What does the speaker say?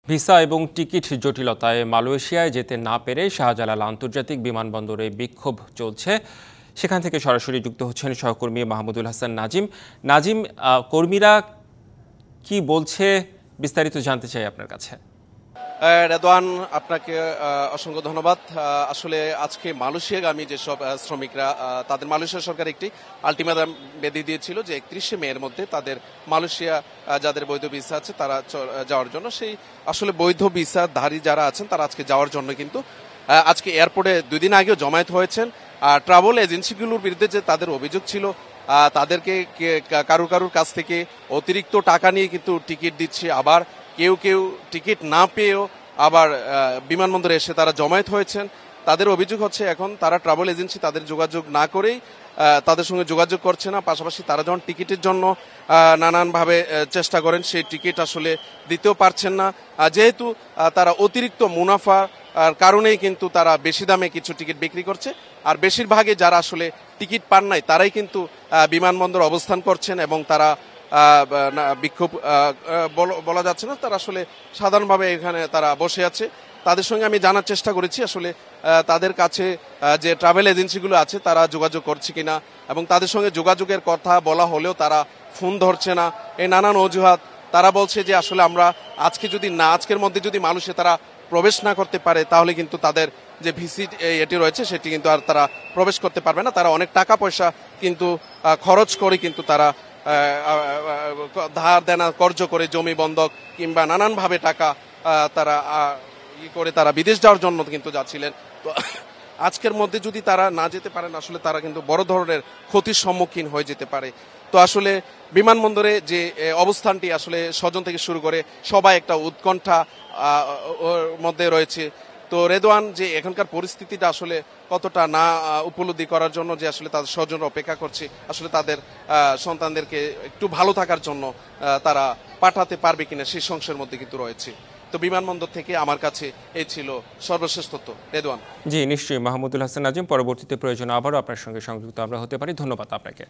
Visa এবং ticket জটিলতায় মালয়েশিয়ায় যেতে না পেরে শাহজালাল আন্তর্জাতিক বিমানবন্দরে বিক্ষোভ চলছে। সেখান থেকে সরাসরি যুক্ত হচ্ছেন সহকর্মী মাহমুদুল হাসান নাজিম। নাজিম, কর্মীরা কি বলছে বিস্তারিত জানতে চাই আপনার কাছে। রেদওয়ান, আপনাকে অসংখ্য ধন্যবাদ। আসলে আজকে মালয়েশিয়াগামী যেসব শ্রমিকরা তাদের মালয়েশিয়া সরকার একটি আলটিমেটাম বেঁধে দিয়েছিল যে 31শে মের মধ্যে তাদের মালয়েশিয়া যাদের বৈধ ভিসা আছে তারা যাওয়ার জন্য, সেই আসলে বৈধ ভিসাধারী যারা আছেন তারা আজকে যাওয়ার জন্য কিন্তু আজকে এয়ারপোর্টে 2 দিন আগেও জমায়েত হয়েছেন। ট্রাভেল এজেন্সিগুলোর বিরুদ্ধে যে তাদের অভিযোগ ছিল, তাদেরকে কারুর কাছ থেকে অতিরিক্ত টাকা নিয়ে কিন্তু টিকিট দিচ্ছে, আবার কেউ কেউ টিকিট না পেয়েও আবার বিমানবন্দরে এসে তারা জমায়েত হয়েছেন। তাদের অভিযোগ হচ্ছে এখন তারা ট্রাভেল এজেন্সি তাদের যোগাযোগ না করেই তাদের সঙ্গে যোগাযোগ করছে না, পাশাপাশি তারা যখন টিকিটের জন্য নানানভাবে চেষ্টা করেন সেই টিকিট আসলে দিতেও পারছেন না, যেহেতু তারা অতিরিক্ত মুনাফার কারণেই কিন্তু তারা বেশি দামে কিছু টিকিট বিক্রি করছে। আর বেশিরভাগই যারা আসলে টিকিট পান নাই তারাই কিন্তু বিমানবন্দর অবস্থান করছেন এবং তারা বিক্ষোভ বলা যাচ্ছে না, তারা আসলে সাধারণভাবে এখানে তারা বসে আছে। তাদের সঙ্গে আমি জানার চেষ্টা করেছি আসলে তাদের কাছে যে ট্রাভেল এজেন্সিগুলো আছে তারা যোগাযোগ করছে কিনা, এবং তাদের সঙ্গে যোগাযোগের কথা বলা হলেও তারা ফোন ধরছে না, এই নানান অজুহাত। তারা বলছে যে আসলে আমরা আজকের মধ্যে যদি মানুষে তারা প্রবেশ না করতে পারে তাহলে কিন্তু তাদের যে ভিসিট এটি রয়েছে সেটি কিন্তু আর তারা প্রবেশ করতে পারবে না। তারা অনেক টাকা পয়সা কিন্তু খরচ করে কিন্তু তারা ধার দেনা কর্জ করে জমি বন্ধক কিংবা নানানভাবে টাকা তারা করে তারা বিদেশ যাওয়ার জন্য কিন্তু যাচ্ছিলেন। তো আজকের মধ্যে যদি তারা না যেতে পারেন আসলে তারা কিন্তু বড় ধরনের ক্ষতির সম্মুখীন হয়ে যেতে পারে। তো আসলে বিমানবন্দরে যে অবস্থানটি আসলে স্বজন থেকে শুরু করে সবাই একটা উৎকণ্ঠা মধ্যে রয়েছে। তো রেদওয়ান, যে এখনকার পরিস্থিতিটা আসলে কতটা না উপলব্ধি করার জন্য যে আসলে তাদের স্বজনরা অপেক্ষা করছে আসলে তাদের সন্তানদেরকে একটু ভালো থাকার জন্য তারা পাঠাতে পারবে কিনা সেই সংশয়ের মধ্যে কিন্তু রয়েছে। তো বিমানবন্দর থেকে আমার কাছে এই ছিল সর্বশেষ তথ্য। রেদওয়ান। জি, নিশ্চয়ই মাহমুদুল হাসান নাজিম। পরবর্তীতে প্রয়োজন আবারও আপনার সঙ্গে সংযুক্ত আমরা হতে পারি। ধন্যবাদ আপনাকে।